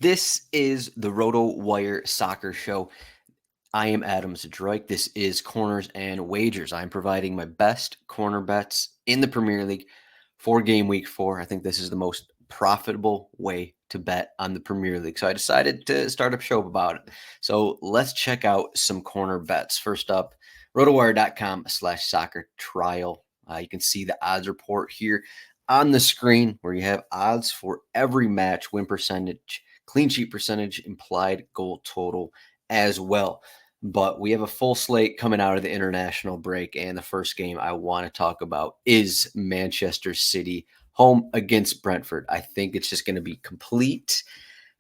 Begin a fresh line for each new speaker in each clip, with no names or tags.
This is the RotoWire Soccer Show. I am Adam Zdroik. This is Corners and Wagers. I'm providing my best corner bets in the Premier League for Game Week 4. I think this is the most profitable way to bet on the Premier League. So I decided to start a show about it. So let's check out some corner bets. First up, rotowire.com/soccer trial. You can see the odds report here on the screen where you have odds for every match, win percentage, clean sheet percentage, implied goal total as well. But we have a full slate coming out of the international break. And the first game I want to talk about is Manchester City home against Brentford. I think it's just going to be complete,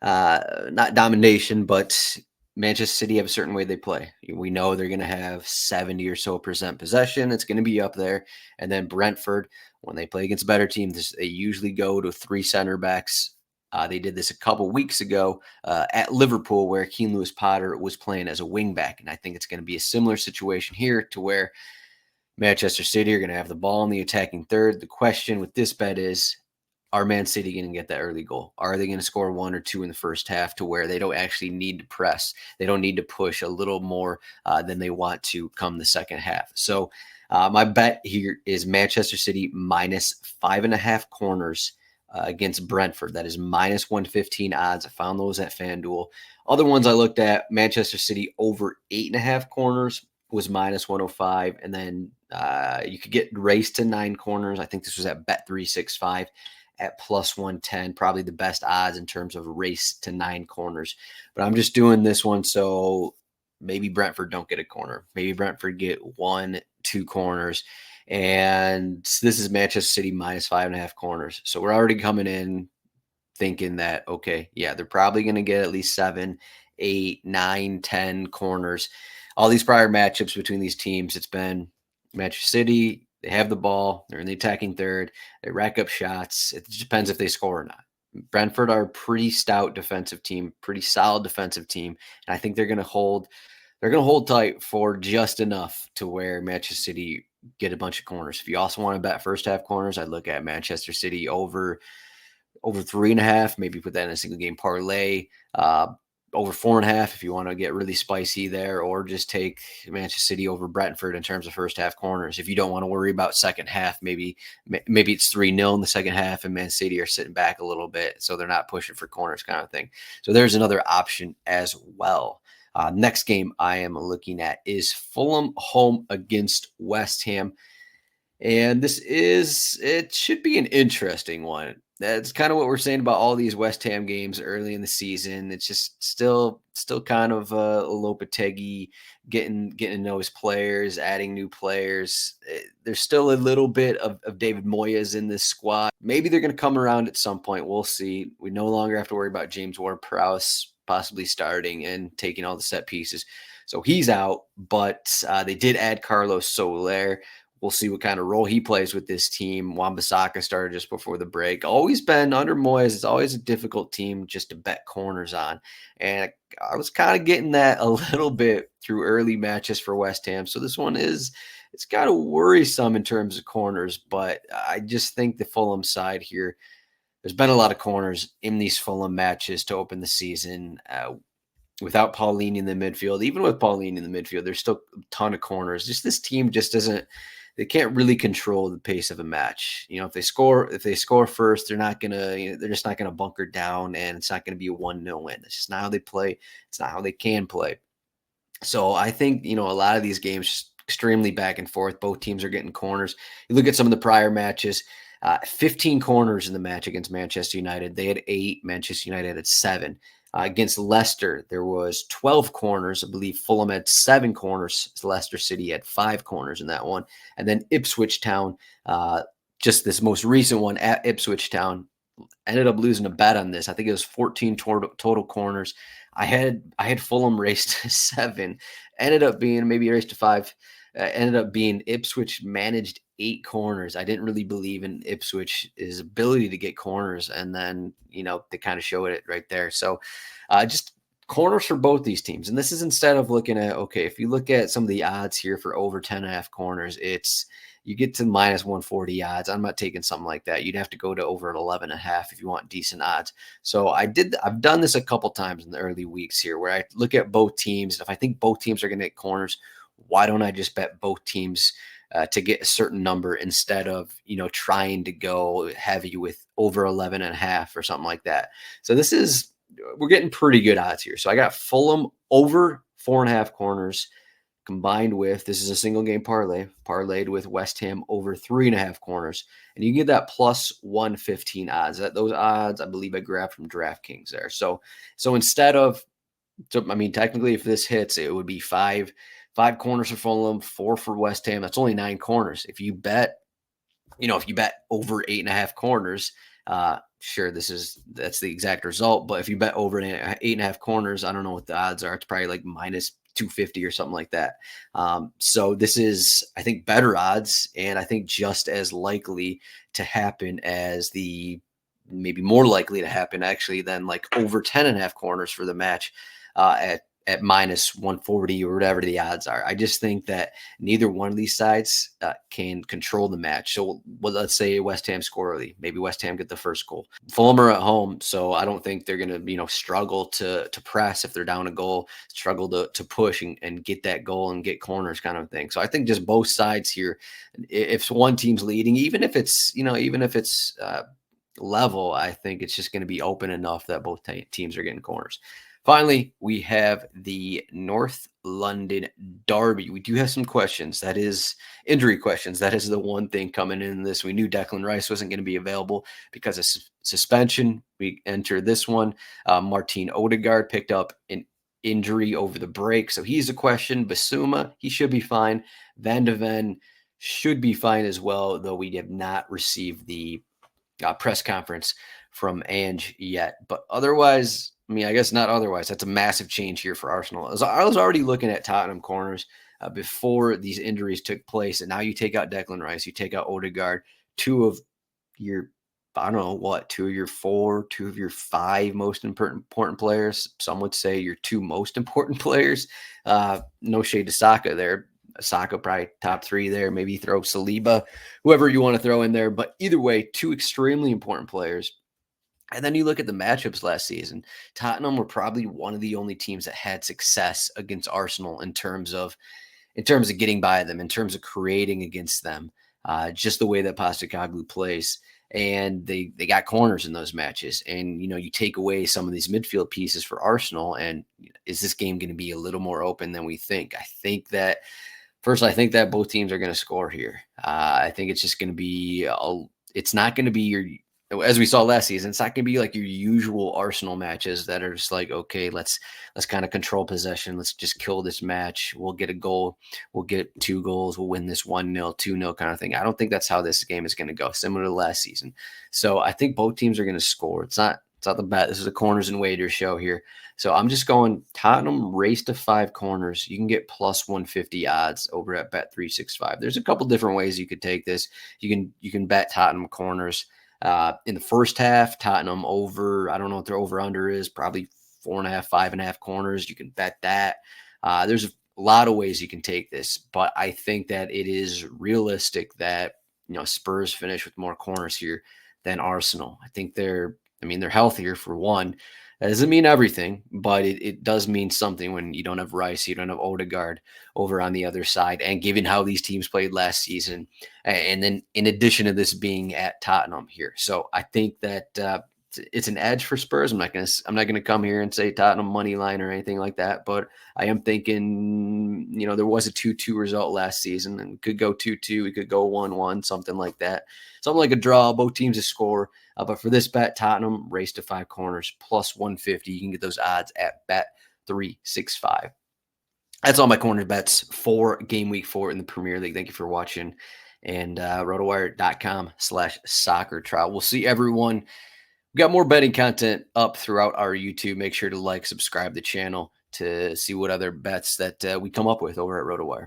not domination, but Manchester City have a certain way they play. We know they're going to have 70 or so percent possession. It's going to be up there. And then Brentford, when they play against better teams, they usually go to three center backs. They did this a couple weeks ago at Liverpool, where Keane Lewis-Potter was playing as a wingback. And I think it's going to be a similar situation here, to where Manchester City are going to have the ball in the attacking third. The question with this bet is, are Man City going to get that early goal? Are they going to score one or two in the first half, to where they don't actually need to press? They don't need to push a little more than they want to come the second half. So my bet here is Manchester City minus 5.5 corners against Brentford. That is minus 115 odds. I found those at FanDuel. Other ones I looked at, Manchester City over 8.5 corners was minus 105. And then you could get raced to 9 corners. I think this was at Bet365 at plus 110. Probably the best odds in terms of race to 9 corners. But I'm just doing this one so maybe Brentford don't get a corner. Maybe Brentford get 1-2 corners. And this is Manchester City minus 5.5 corners. So we're already coming in thinking that, okay, yeah, they're probably going to get at least 7, 8, 9, 10 corners. All these prior matchups between these teams, it's been Manchester City, they have the ball, they're in the attacking third, they rack up shots. It just depends if they score or not. Brentford are a pretty stout defensive team, pretty solid defensive team. And I think they're going to hold tight for just enough to where Manchester City get a bunch of corners. If you also want to bet first half corners, I'd look at Manchester City over 3.5, maybe put that in a single game parlay, over 4.5 if you want to get really spicy there, or just take Manchester City over Brentford in terms of first half corners. If you don't want to worry about second half, maybe it's 3-0 in the second half and Man City are sitting back a little bit, so they're not pushing for corners kind of thing. So there's another option as well. Next game I am looking at is Fulham home against West Ham. And it should be an interesting one. That's kind of what we're saying about all these West Ham games early in the season. It's just still kind of Lopetegui getting to know his players, adding new players. There's still a little bit of David Moyes in this squad. Maybe they're going to come around at some point. We'll see. We no longer have to worry about James Ward-Prowse possibly starting and taking all the set pieces. So he's out, but they did add Carlos Soler. We'll see what kind of role he plays with this team. Wan-Bissaka started just before the break. Always been under Moyes. It's always a difficult team just to bet corners on. And I was kind of getting that a little bit through early matches for West Ham. So this one it's got to worry some in terms of corners. But I just think the Fulham side here, there's been a lot of corners in these Fulham matches to open the season. Without Pauline in the midfield, even with Pauline in the midfield, there's still a ton of corners. Just this team just doesn't. They can't really control the pace of a match. If they score first, they're just not gonna bunker down, and it's not gonna be a 1-0 win. It's just not how they play. It's not how they can play. So I think a lot of these games just extremely back and forth. Both teams are getting corners. You look at some of the prior matches. 15 corners in the match against Manchester United. They had 8. Manchester United had 7. Against Leicester, there was 12 corners. I believe Fulham had 7 corners. Leicester City had 5 corners in that one. And then Ipswich Town, just this most recent one at Ipswich Town, ended up losing a bet on this. I think it was 14 total corners. I had Fulham raced to 7. Ended up being maybe raced to 5. Ended up being Ipswich managed 8 corners. I didn't really believe in Ipswich's ability to get corners, and then they kind of showed it right there. So just corners for both these teams. And this is instead of looking at, okay, if you look at some of the odds here for over 10.5 corners, it's you get to minus 140 odds. I'm not taking something like that. You'd have to go to over an 11.5 if you want decent odds. So I've done this a couple times in the early weeks here where I look at both teams. If I think both teams are going to hit corners, why don't I just bet both teams to get a certain number instead of, trying to go heavy with over 11.5 or something like that. So we're getting pretty good odds here. So I got Fulham over 4.5 corners combined with, this is a single game parlay, parlayed with West Ham over 3.5 corners. And you get that plus 115 odds. Those odds, I believe I grabbed from DraftKings there. So instead of, technically if this hits, it would be five corners for Fulham, 4 for West Ham. That's only 9 corners. If you bet over 8.5 corners, sure, that's the exact result. But if you bet over 8.5 corners, I don't know what the odds are. It's probably like minus 250 or something like that. So this is, I think, better odds, and I think just as likely to happen as maybe more likely to happen actually than like over 10.5 corners for the match at minus 140 or whatever the odds are. I just think that neither one of these sides can control the match. So let's say West Ham score early. Maybe West Ham get the first goal. Fulham are at home, so I don't think they're going to struggle to press if they're down a goal, struggle to push and get that goal and get corners kind of thing. So I think just both sides here, if one team's leading, even if it's level, I think it's just going to be open enough that both teams are getting corners. Finally, we have the North London Derby. We do have some questions. That is injury questions. That is the one thing coming in this. We knew Declan Rice wasn't going to be available because of suspension. We enter this one. Martin Odegaard picked up an injury over the break, so he's a question. Basuma, he should be fine. Van de Ven should be fine as well, though we have not received the press conference from Ange yet. But otherwise, I guess not otherwise. That's a massive change here for Arsenal. I was already looking at Tottenham corners before these injuries took place. And now you take out Declan Rice, you take out Odegaard, two of your 4, 2 of your 5 most important players. Some would say your 2 most important players. No shade to Saka there. Saka probably top 3 there. Maybe throw Saliba, whoever you want to throw in there. But either way, 2 extremely important players. And then you look at the matchups last season. Tottenham were probably one of the only teams that had success against Arsenal in terms of getting by them, in terms of creating against them. Just the way that Postecoglou plays, and they got corners in those matches. And you take away some of these midfield pieces for Arsenal, and is this game going to be a little more open than we think? I think that both teams are going to score here. I think it's just going to be it's not going to be as we saw last season, it's not going to be like your usual Arsenal matches that are just like, okay, let's kind of control possession. Let's just kill this match. We'll get a goal. We'll get 2 goals. We'll win this 1-0, 2-0 kind of thing. I don't think that's how this game is going to go, similar to last season. So I think both teams are going to score. It's not the bet. This is a corners and wager show here. So I'm just going Tottenham race to 5 corners. You can get plus 150 odds over at Bet365. There's a couple different ways you could take this. You can bet Tottenham corners. In the first half, Tottenham over, I don't know what their over-under is, probably 4.5, 5.5 corners. You can bet that. There's a lot of ways you can take this, but I think that it is realistic that, Spurs finish with more corners here than Arsenal. I think they're healthier for one. That doesn't mean everything, but it does mean something when you don't have Rice, you don't have Odegaard over on the other side. And given how these teams played last season, and then in addition to this being at Tottenham here. So I think that it's an edge for Spurs. I'm not gonna come here and say Tottenham money line or anything like that, but I am thinking, there was a 2-2 result last season, and we could go 2-2, we could go 1-1, something like that, something like a draw, both teams to score. But for this bet, Tottenham race to 5 corners plus 150. You can get those odds at Bet365. That's all my corner bets for game week 4 in the Premier League. Thank you for watching, and rotowire.com/soccer trial. We'll see everyone. We got more betting content up throughout our YouTube. Make sure to subscribe the channel to see what other bets that we come up with over at RotoWire.